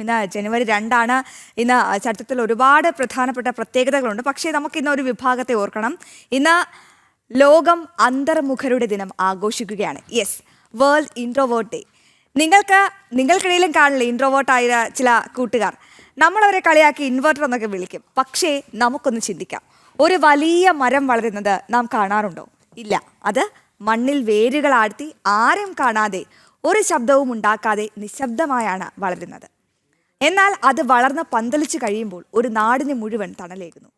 ഇന്ന് ജനുവരി 2 ഇന്ന് ചരിത്രത്തിൽ ഒരുപാട് പ്രധാനപ്പെട്ട പ്രത്യേകതകളുണ്ട്. പക്ഷേ നമുക്ക് ഇന്ന് ഒരു വിഭാഗത്തെ ഓർക്കണം. ഇന്ന് ലോകം അന്തർമുഖരുടെ ദിനം ആഘോഷിക്കുകയാണ്. Yes, world introvert day. നിങ്ങൾക്കിടയിലും കാണില്ല ഇൻട്രോവേർട്ടായ ചില കൂട്ടുകാർ. നമ്മളവരെ കളിയാക്കി ഇൻവേർട്ടർ എന്നൊക്കെ വിളിക്കും. പക്ഷേ നമുക്കൊന്ന് ചിന്തിക്കാം, ഒരു വലിയ മരം വളരുന്നത് നാം കാണാറുണ്ടോ? ഇല്ല. അത് മണ്ണിൽ വേരുകൾ ആഴ്ത്തി ആരും കാണാതെ ഒരു ശബ്ദവും ഉണ്ടാക്കാതെ നിശബ്ദമായാണ് വളരുന്നത്. എന്നാൽ അത് വളർന്ന് പന്തലിച്ചു കഴിയുമ്പോൾ ഒരു നാടിന് മുഴുവൻ തണലേകുന്നു.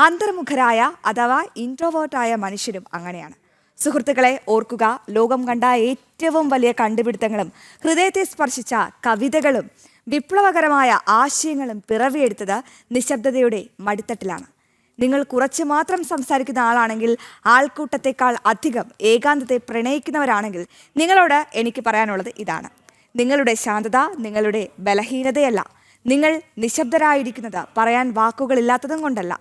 അന്തർമുഖരായ അഥവാ ഇൻട്രോവേർട്ടായ മനുഷ്യരും അങ്ങനെയാണ്. സുഹൃത്തുക്കളെ ഓർക്കുക, ലോകം കണ്ട ഏറ്റവും വലിയ കണ്ടുപിടുത്തങ്ങളും ഹൃദയത്തെ സ്പർശിച്ച കവിതകളും വിപ്ലവകരമായ ആശയങ്ങളും പിറവിയെടുത്തത് നിശബ്ദതയുടെ മടിത്തട്ടിലാണ്. നിങ്ങൾ കുറച്ച് മാത്രം സംസാരിക്കുന്ന ആളാണെങ്കിൽ, ആൾക്കൂട്ടത്തെക്കാൾ അധികം ഏകാന്തത്തെ പ്രണയിക്കുന്നവരാണെങ്കിൽ, നിങ്ങളോട് എനിക്ക് പറയാനുള്ളത് ഇതാണ്: നിങ്ങളുടെ ശാന്തത നിങ്ങളുടെ ബലഹീനതയല്ല. നിങ്ങൾ നിശബ്ദരായിരിക്കുന്നത് പറയാൻ വാക്കുകളില്ലാത്തതും കൊണ്ടല്ല,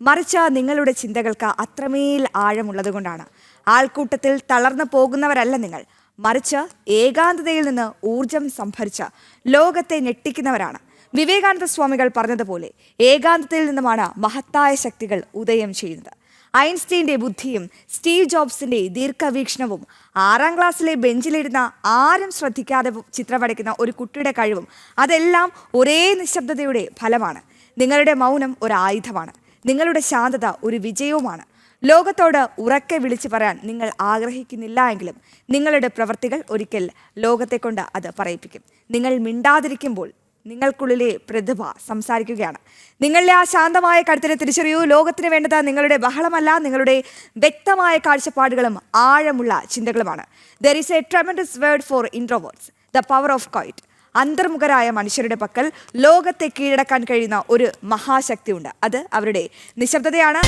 മറിച്ച് നിങ്ങളുടെ ചിന്തകൾക്ക് അത്രമേൽ ആഴമുള്ളതുകൊണ്ടാണ്. ആൾക്കൂട്ടത്തിൽ തളർന്നു പോകുന്നവരല്ല നിങ്ങൾ, മറിച്ച് ഏകാന്തതയിൽ നിന്ന് ഊർജം സംഭരിച്ച് ലോകത്തെ ഞെട്ടിക്കുന്നവരാണ്. വിവേകാനന്ദ സ്വാമികൾ പറഞ്ഞതുപോലെ ഏകാന്തതയിൽ നിന്നുമാണ് മഹത്തായ ശക്തികൾ ഉദയം ചെയ്യുന്നത്. ഐൻസ്റ്റീൻ്റെ ബുദ്ധിയും സ്റ്റീവ് ജോബ്സിൻ്റെ ദീർഘവീക്ഷണവും 6ാം ക്ലാസ്സിലെ ബെഞ്ചിലിരുന്ന ആരും ശ്രദ്ധിക്കാതെ ചിത്രം വരയ്ക്കുന്ന ഒരു കുട്ടിയുടെ കഴിവും അതെല്ലാം ഒരേ നിശബ്ദതയുടെ ഫലമാണ്. നിങ്ങളുടെ മൗനം ഒരു ആയുധമാണ്. നിങ്ങളുടെ ശാന്തത ഒരു വിജയവുമാണ്. ലോകത്തോട് ഉറക്കെ വിളിച്ചു പറയാൻ നിങ്ങൾ ആഗ്രഹിക്കുന്നില്ല എങ്കിലും നിങ്ങളുടെ പ്രവൃത്തികൾ ഒരിക്കൽ ലോകത്തെ കൊണ്ട് അത് പറയിപ്പിക്കും. നിങ്ങൾ മിണ്ടാതിരിക്കുമ്പോൾ നിങ്ങൾക്കുള്ളിലെ പ്രതിഭ സംസാരിക്കുകയാണ്. നിങ്ങളിലെ ആ ശാന്തമായ കരുത്തിനെ തിരിച്ചറിയൂ. ലോകത്തിന് വേണ്ടത് നിങ്ങളുടെ ബഹളമല്ല, നിങ്ങളുടെ വ്യക്തമായ കാഴ്ചപ്പാടുകളും ആഴമുള്ള ചിന്തകളുമാണ്. There is a tremendous word for introverts, the power of quiet. അന്തർമുഖരായ മനുഷ്യരുടെ പക്കൽ ലോകത്തെ കീഴടക്കാൻ കഴിയുന്ന ഒരു മഹാശക്തിയുണ്ട്. അത് അവരുടെ നിശബ്ദതയാണ്.